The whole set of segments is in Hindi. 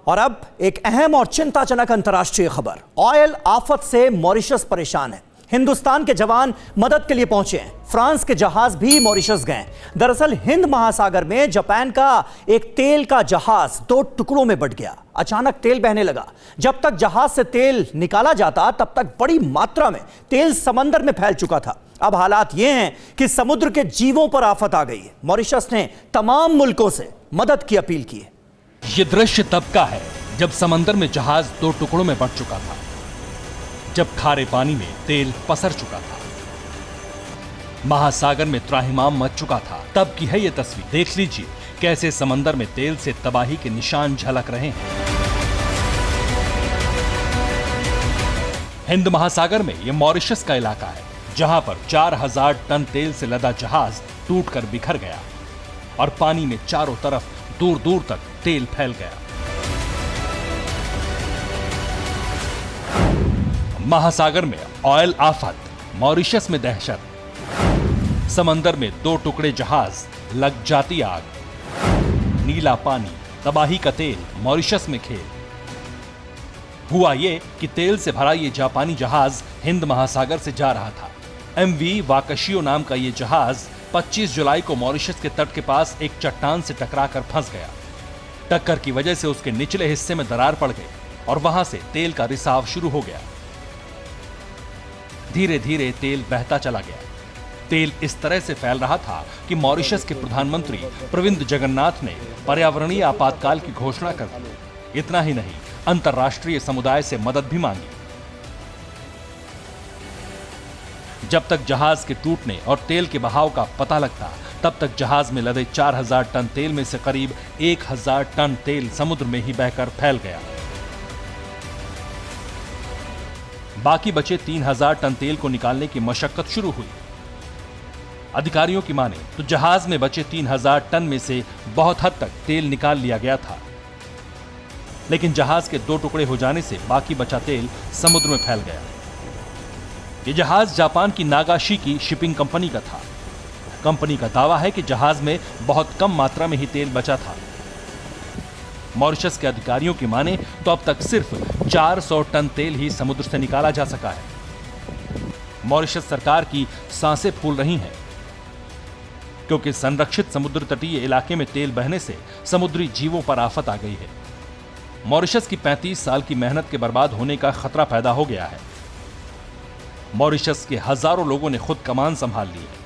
और अब एक अहम और चिंताजनक अंतर्राष्ट्रीय खबर। ऑयल आफत से मॉरिशस परेशान है। हिंदुस्तान के जवान मदद के लिए पहुंचे हैं। फ्रांस के जहाज भी मॉरिशस गए। दरअसल हिंद महासागर में जापान का एक तेल का जहाज 2 टुकड़ों में बंट गया। अचानक तेल बहने लगा। जब तक जहाज से तेल निकाला जाता तब तक बड़ी मात्रा में तेल समंदर में फैल चुका था। अब हालात ये हैं कि समुद्र के जीवों पर आफत आ गई है। मॉरिशस ने तमाम मुल्कों से मदद की अपील की है। ये दृश्य तब का है जब समंदर में जहाज 2 टुकड़ों में बंट चुका था, जब खारे पानी में तेल पसर चुका था, महासागर में त्राहिमाम मच चुका था। तब की है ये तस्वीर। देख लीजिए कैसे समंदर में तेल से तबाही के निशान झलक रहे हैं। हिंद महासागर में ये मॉरिशस का इलाका है, जहां पर 4000 टन तेल से लदा जहाज टूटकर बिखर गया और पानी में चारों तरफ दूर दूर तक तेल फैल गया। महासागर में ऑयल आफत, मॉरिशस में दहशत। समंदर में 2 टुकड़े जहाज, लग जाती आग। नीला पानी, तबाही का तेल, मॉरिशस में खेल। हुआ ये कि तेल से भरा ये जापानी जहाज हिंद महासागर से जा रहा था। MV वाकाशियो नाम का ये जहाज 25 जुलाई को मॉरिशस के तट के पास एक चट्टान से टकराकर फंस गया। टक्कर की वजह से उसके निचले हिस्से में दरार पड़ गई और वहां से तेल का रिसाव शुरू हो गया। धीरे धीरे तेल बहता चला गया। तेल इस तरह से फैल रहा था कि मॉरिशस के प्रधानमंत्री प्रविंद जगन्नाथ ने पर्यावरणीय आपातकाल की घोषणा कर दी। इतना ही नहीं, अंतर्राष्ट्रीय समुदाय से मदद भी मांगी। जब तक जहाज के टूटने और तेल के बहाव का पता लगता, तब तक जहाज में लदे 4000 टन तेल में से करीब 1000 टन तेल समुद्र में ही बहकर फैल गया। बाकी बचे 3000 टन तेल को निकालने की मशक्कत शुरू हुई। अधिकारियों की माने तो जहाज में बचे 3000 टन में से बहुत हद तक तेल निकाल लिया गया था, लेकिन जहाज के 2 टुकड़े हो जाने से बाकी बचा तेल समुद्र में फैल गया। यह जहाज जापान की नागाशिकी शिपिंग कंपनी का था। कंपनी का दावा है कि जहाज में बहुत कम मात्रा में ही तेल बचा था। मॉरिशस के अधिकारियों की माने तो अब तक सिर्फ 400 टन तेल ही समुद्र से निकाला जा सका है। मॉरिशस सरकार की सांसें फूल रही हैं, क्योंकि संरक्षित समुद्र तटीय इलाके में तेल बहने से समुद्री जीवों पर आफत आ गई है। मॉरिशस की 35 साल की मेहनत के बर्बाद होने का खतरा पैदा हो गया है। मॉरिशस के हजारों लोगों ने खुद कमान संभाल ली है।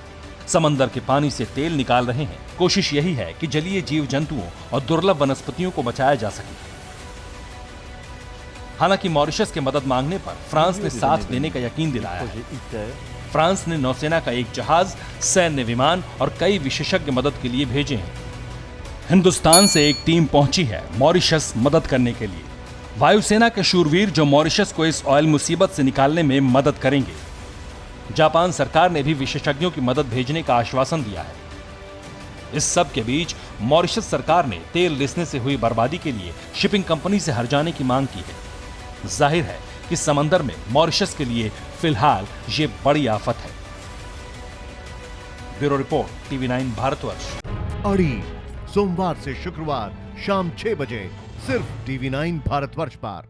समंदर के पानी से तेल निकाल रहे हैं। कोशिश यही है कि जलीय जीव जंतुओं और दुर्लभ वनस्पतियों को बचाया जा सके। हालांकि मॉरिशस के मदद मांगने पर फ्रांस ने साथ देने का यकीन दिलाया है। फ्रांस ने नौसेना का एक जहाज, सैन्य विमान और कई विशेषज्ञ मदद के लिए भेजे हैं। हिंदुस्तान से एक टीम पहुंची है मॉरिशस मदद करने के लिए। वायुसेना के शूरवीर जो मॉरिशस को इस ऑयल मुसीबत से निकालने में मदद करेंगे। जापान सरकार ने भी विशेषज्ञों की मदद भेजने का आश्वासन दिया है। इस सब के बीच मॉरिशस सरकार ने तेल रिसने से हुई बर्बादी के लिए शिपिंग कंपनी से हर्जाने की मांग की है। जाहिर है कि समंदर में मॉरिशस के लिए फिलहाल ये बड़ी आफत है। Bureau report, TV9 Bharatvarsh. अड़ी सोमवार से शुक्रवार शाम 6 बजे सिर्फ TV9 भारतवर्ष पर।